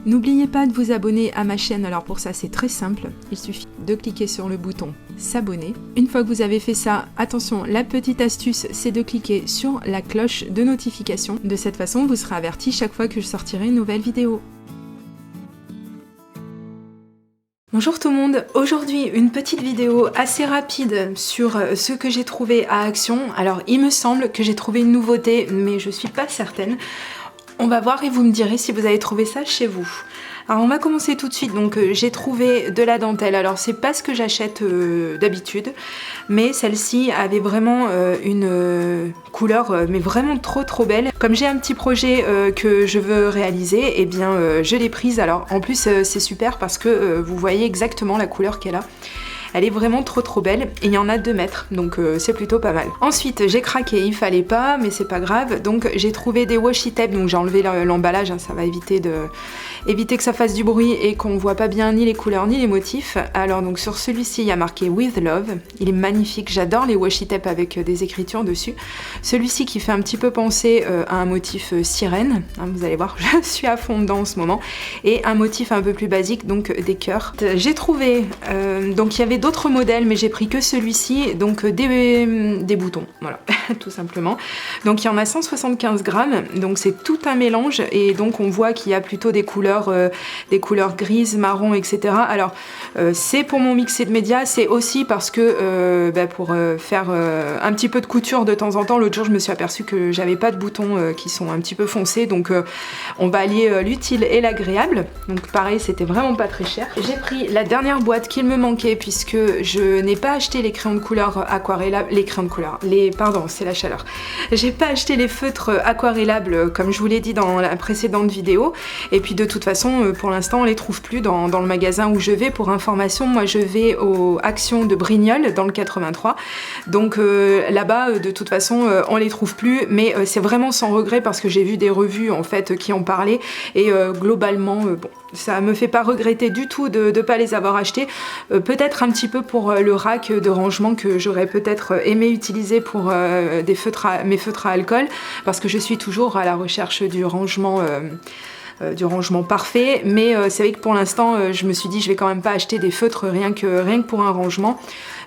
N'oubliez pas de vous abonner à ma chaîne, alors pour ça c'est très simple, il suffit de cliquer sur le bouton s'abonner. Une fois que vous avez fait ça, attention, la petite astuce c'est de cliquer sur la cloche de notification. De cette façon vous serez averti chaque fois que je sortirai une nouvelle vidéo. Bonjour tout le monde, aujourd'hui une petite vidéo assez rapide sur ce que j'ai trouvé à Action. Alors il me semble que j'ai trouvé une nouveauté mais je suis pas certaine. On va voir et vous me direz si vous avez trouvé ça chez vous. Alors on va commencer tout de suite, donc j'ai trouvé de la dentelle. Alors c'est pas ce que j'achète d'habitude, mais celle-ci avait vraiment une couleur mais vraiment trop belle. Comme j'ai un petit projet que je veux réaliser, et bien je l'ai prise. Alors en plus c'est super parce que vous voyez exactement la couleur qu'elle a. Elle est vraiment trop belle et il y en a 2 mètres, donc c'est plutôt pas mal. Ensuite j'ai craqué, il fallait pas mais c'est pas grave, donc j'ai trouvé des washi tape, donc j'ai enlevé l'emballage, hein, ça va éviter que ça fasse du bruit et qu'on voit pas bien ni les couleurs ni les motifs. Alors donc sur celui-ci il y a marqué With Love, il est magnifique, j'adore les washi tape avec des écritures dessus. Celui-ci qui fait un petit peu penser à un motif sirène, hein, vous allez voir, je suis à fond dedans en ce moment, et un motif un peu plus basique, donc des cœurs. J'ai trouvé, donc il y avait d'autres modèles mais j'ai pris que celui-ci, donc des boutons, voilà, tout simplement. Donc il y en a 175 grammes, donc c'est tout un mélange et donc on voit qu'il y a plutôt des couleurs grises, marron, etc. Alors c'est pour mon mixé de médias, c'est aussi parce que pour faire un petit peu de couture de temps en temps. L'autre jour je me suis aperçue que j'avais pas de boutons qui sont un petit peu foncés, donc on va allier l'utile et l'agréable. Donc pareil, c'était vraiment pas très cher. J'ai pris la dernière boîte qu'il me manquait puisque je n'ai pas acheté les crayons de couleur aquarellables, pardon, c'est la chaleur. J'ai pas acheté les feutres aquarellables comme je vous l'ai dit dans la précédente vidéo, et puis de toute façon pour l'instant on les trouve plus dans le magasin où je vais. Pour information, moi je vais aux Actions de Brignoles dans le 83, donc là-bas de toute façon on les trouve plus, mais c'est vraiment sans regret parce que j'ai vu des revues en fait qui en parlaient et globalement bon, ça me fait pas regretter du tout de pas les avoir achetés. Peut-être un petit peu pour le rack de rangement que j'aurais peut-être aimé utiliser pour mes feutres à alcool, parce que je suis toujours à la recherche du rangement parfait, mais c'est vrai que pour l'instant je me suis dit je vais quand même pas acheter des feutres rien que pour un rangement,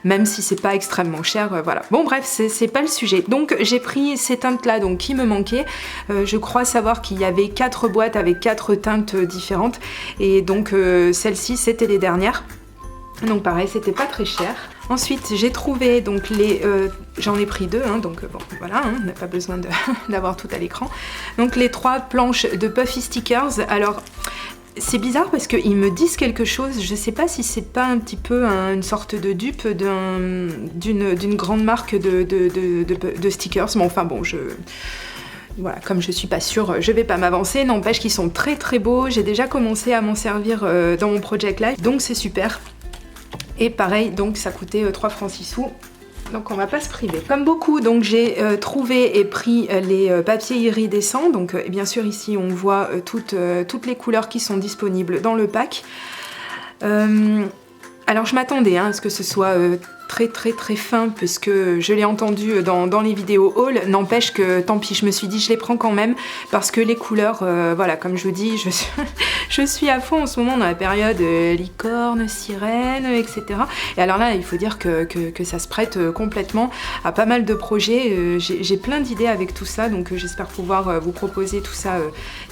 même si c'est pas extrêmement cher, voilà. Bon bref, c'est pas le sujet. Donc j'ai pris ces teintes là donc qui me manquaient. Je crois savoir qu'il y avait 4 boîtes avec 4 teintes différentes, et donc celles-ci c'était les dernières. Donc pareil, c'était pas très cher. Ensuite j'ai trouvé donc j'en ai pris 2, hein, donc bon voilà, hein, on n'a pas besoin d'avoir tout à l'écran. Donc les 3 planches de Puffy Stickers. Alors c'est bizarre parce qu'ils me disent quelque chose, je sais pas si c'est pas un petit peu une sorte de dupe d'une grande marque de stickers, mais enfin bon, voilà, comme je suis pas sûre, je vais pas m'avancer. N'empêche qu'ils sont très beaux, j'ai déjà commencé à m'en servir dans mon Project Life, donc c'est super. Et pareil, donc ça coûtait 3 francs 6 sous. Donc on va pas se priver. Comme beaucoup, donc j'ai trouvé et pris les papiers iridescents. Donc bien sûr ici on voit toutes les couleurs qui sont disponibles dans le pack. Alors je m'attendais à ce que ce soit très fin, puisque je l'ai entendu dans les vidéos haul. N'empêche que tant pis, je me suis dit je les prends quand même parce que les couleurs, voilà, comme je vous dis, je suis à fond en ce moment dans la période licorne, sirène, etc. Et alors là il faut dire que ça se prête complètement à pas mal de projets. J'ai plein d'idées avec tout ça, donc j'espère pouvoir vous proposer tout ça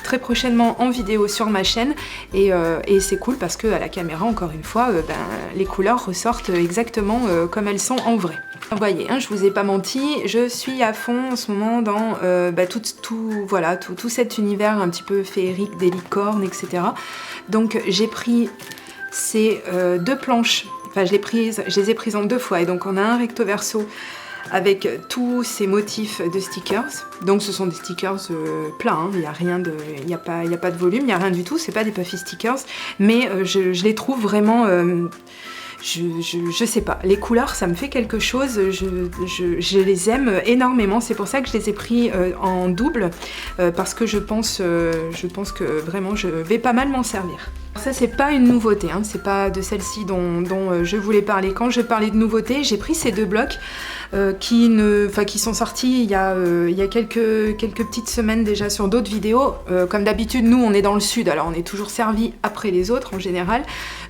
très prochainement en vidéo sur ma chaîne, et c'est cool parce que à la caméra, encore une fois, les couleurs ressortent exactement comme elles sont en vrai. Vous voyez, hein, je vous ai pas menti, je suis à fond en ce moment dans tout cet univers un petit peu féerique des licornes, etc. Donc j'ai pris ces 2 planches, enfin je les ai prises en 2 fois, et donc on a un recto verso avec tous ces motifs de stickers. Donc ce sont des stickers plats, il n'y a pas de volume, il n'y a rien du tout, c'est pas des puffy stickers, mais je les trouve vraiment je sais pas, les couleurs ça me fait quelque chose, je les aime énormément, c'est pour ça que je les ai pris en double, parce que je pense que vraiment je vais pas mal m'en servir. Ça c'est pas une nouveauté, hein, c'est pas de celle-ci dont je voulais parler. Quand je parlais de nouveauté, j'ai pris ces 2 blocs qui sont sortis il y a quelques petites semaines déjà sur d'autres vidéos. Comme d'habitude, nous on est dans le sud, alors on est toujours servi après les autres en général.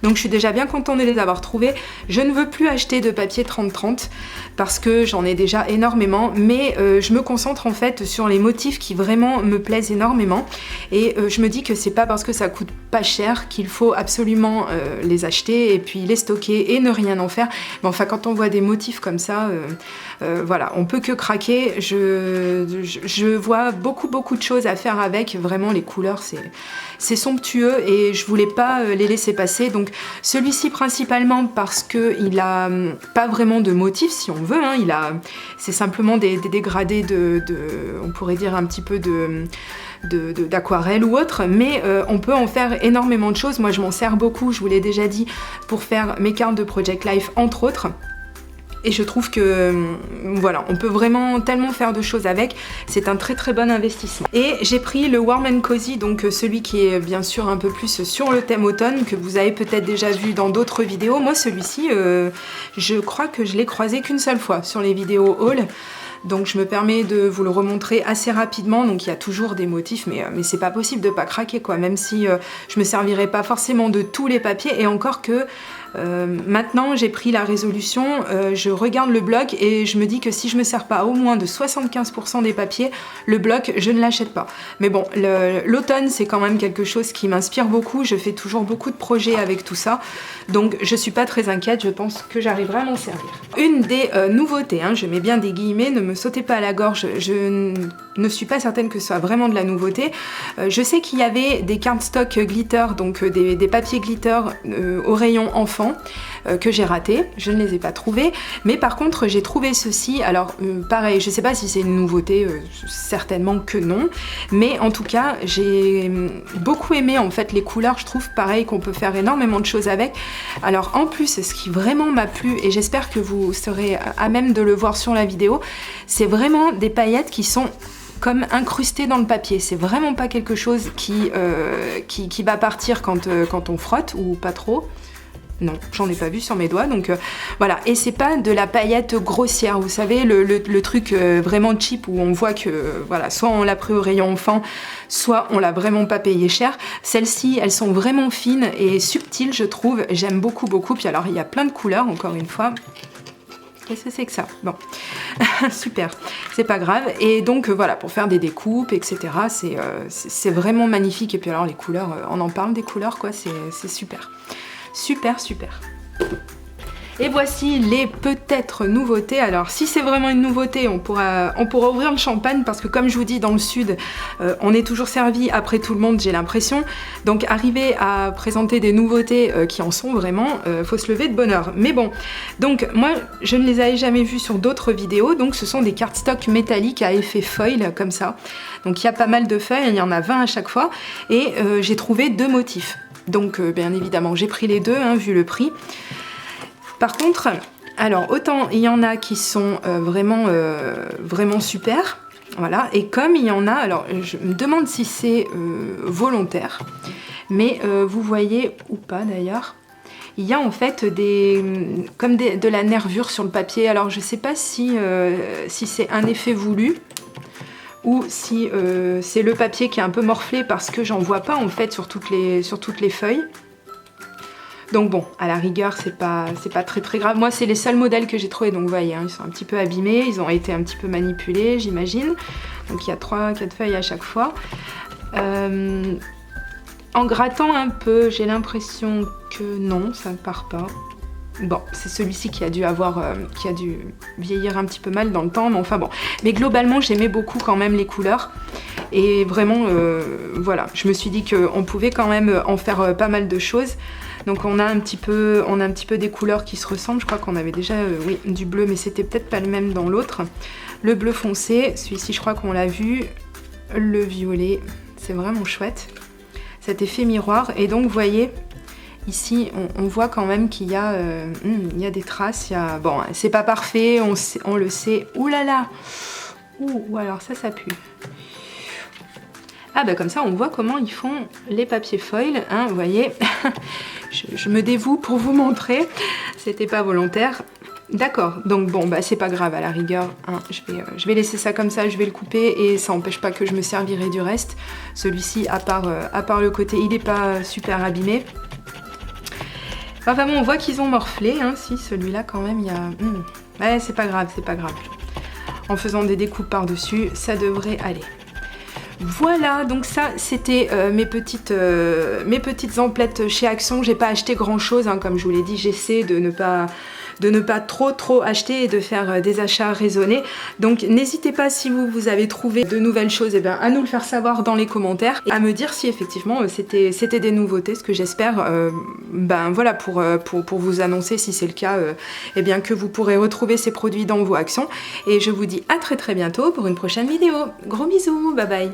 Donc je suis déjà bien contente de les avoir trouvés. Je ne veux plus acheter de papier 30-30 parce que j'en ai déjà énormément, mais je me concentre en fait sur les motifs qui vraiment me plaisent énormément. Et je me dis que c'est pas parce que ça coûte pas cher qu'il faut absolument les acheter et puis les stocker et ne rien en faire. Mais enfin, quand on voit des motifs comme ça, voilà, on peut que craquer. Je vois beaucoup de choses à faire avec. Vraiment, les couleurs, c'est somptueux et je voulais pas les laisser passer. Donc celui-ci principalement parce que il a pas vraiment de motif, si on veut, hein. C'est simplement des dégradés on pourrait dire un petit peu d'aquarelle ou autre, mais on peut en faire énormément de choses. Moi je m'en sers beaucoup, je vous l'ai déjà dit, pour faire mes cartes de Project Life entre autres. Et je trouve que, voilà, on peut vraiment tellement faire de choses avec, c'est un très bon investissement. Et j'ai pris le Warm and Cozy, donc celui qui est bien sûr un peu plus sur le thème automne, que vous avez peut-être déjà vu dans d'autres vidéos. Moi celui-ci, je crois que je l'ai croisé qu'une seule fois sur les vidéos haul. Donc je me permets de vous le remontrer assez rapidement. Donc il y a toujours des motifs, mais c'est pas possible de pas craquer quoi, même si je me servirai pas forcément de tous les papiers, et encore que maintenant j'ai pris la résolution, je regarde le bloc et je me dis que si je me sers pas au moins de 75% des papiers, le bloc je ne l'achète pas. Mais bon, l'automne c'est quand même quelque chose qui m'inspire beaucoup, je fais toujours beaucoup de projets avec tout ça, donc je suis pas très inquiète, je pense que j'arriverai à m'en servir. Une des nouveautés, hein, je mets bien des guillemets, ne me sautez pas à la gorge, je ne suis pas certaine que ce soit vraiment de la nouveauté. Je sais qu'il y avait des cardstock glitter, donc des papiers glitter au rayon enfant, que j'ai raté, je ne les ai pas trouvés, mais par contre j'ai trouvé ceci. Alors pareil, je sais pas si c'est une nouveauté, certainement que non, mais en tout cas j'ai beaucoup aimé en fait les couleurs. Je trouve pareil qu'on peut faire énormément de choses avec. Alors en plus, ce qui vraiment m'a plu, et j'espère que vous serez à même de le voir sur la vidéo, c'est vraiment des paillettes qui sont comme incrustées dans le papier. C'est vraiment pas quelque chose qui va partir quand on frotte, ou pas trop. Non, j'en ai pas vu sur mes doigts, donc voilà. Et c'est pas de la paillette grossière, vous savez, le truc vraiment cheap où on voit que, voilà, soit on l'a pris au rayon enfant, soit on l'a vraiment pas payé cher. Celles-ci, elles sont vraiment fines et subtiles, je trouve. J'aime beaucoup. Puis alors, il y a plein de couleurs, encore une fois. Qu'est-ce que c'est que ça? Bon, super, c'est pas grave. Et donc voilà, pour faire des découpes, etc., c'est vraiment magnifique. Et puis alors, les couleurs, on en parle des couleurs, quoi, c'est super. Super. Et voici les peut-être nouveautés. Alors si c'est vraiment une nouveauté, on pourra ouvrir le champagne, parce que comme je vous dis, dans le sud, on est toujours servi après tout le monde, j'ai l'impression. Donc arriver à présenter des nouveautés qui en sont vraiment, faut se lever de bonne heure. Mais bon, donc moi je ne les avais jamais vues sur d'autres vidéos, donc ce sont des cardstock métalliques à effet foil comme ça. Donc il y a pas mal de feuilles, il y en a 20 à chaque fois, et j'ai trouvé 2 motifs. Donc bien évidemment j'ai pris les deux, hein, vu le prix. Par contre, alors autant il y en a qui sont vraiment super, voilà, et comme il y en a, alors je me demande si c'est volontaire, mais vous voyez ou pas d'ailleurs, il y a en fait de la nervure sur le papier. Alors je sais pas si c'est un effet voulu, ou si c'est le papier qui est un peu morflé, parce que j'en vois pas en fait sur toutes les feuilles. Donc bon, à la rigueur, c'est pas très grave. Moi, c'est les seuls modèles que j'ai trouvés, donc vous voyez, hein, ils sont un petit peu abîmés, ils ont été un petit peu manipulés, j'imagine. Donc il y a 3-4 feuilles à chaque fois. En grattant un peu, j'ai l'impression que non, ça ne part pas. Bon, c'est celui-ci qui a dû vieillir un petit peu mal dans le temps, mais enfin bon. Mais globalement, j'aimais beaucoup quand même les couleurs. Et vraiment, voilà, je me suis dit qu'on pouvait quand même en faire pas mal de choses. Donc on a un petit peu des couleurs qui se ressemblent. Je crois qu'on avait déjà oui, du bleu, mais c'était peut-être pas le même dans l'autre. Le bleu foncé, celui-ci je crois qu'on l'a vu. Le violet, c'est vraiment chouette. Cet effet miroir. Et donc vous voyez, ici on voit quand même qu'il y a des traces. Bon, c'est pas parfait, on le sait. Ouh là là. Ouh, alors ça pue. Ah bah comme ça on voit comment ils font les papiers foil, hein, vous voyez. je me dévoue pour vous montrer, c'était pas volontaire. D'accord, donc bon, bah c'est pas grave à la rigueur, hein. Je vais laisser ça comme ça, je vais le couper et ça n'empêche pas que je me servirai du reste. Celui-ci, à part le côté, il n'est pas super abîmé. Enfin bon, on voit qu'ils ont morflé, hein. Si, celui-là quand même, il y a... Ouais, c'est pas grave, c'est pas grave. En faisant des découpes par-dessus, ça devrait aller. Voilà, donc ça c'était mes petites emplettes chez Action. J'ai pas acheté grand chose, hein, comme je vous l'ai dit, j'essaie de ne pas trop acheter et de faire des achats raisonnés. Donc n'hésitez pas, si vous avez trouvé de nouvelles choses, et bien, à nous le faire savoir dans les commentaires et à me dire si effectivement c'était des nouveautés, ce que j'espère, ben voilà, pour vous annoncer, si c'est le cas, et bien que vous pourrez retrouver ces produits dans vos actions. Et je vous dis à très bientôt pour une prochaine vidéo. Gros bisous, bye bye.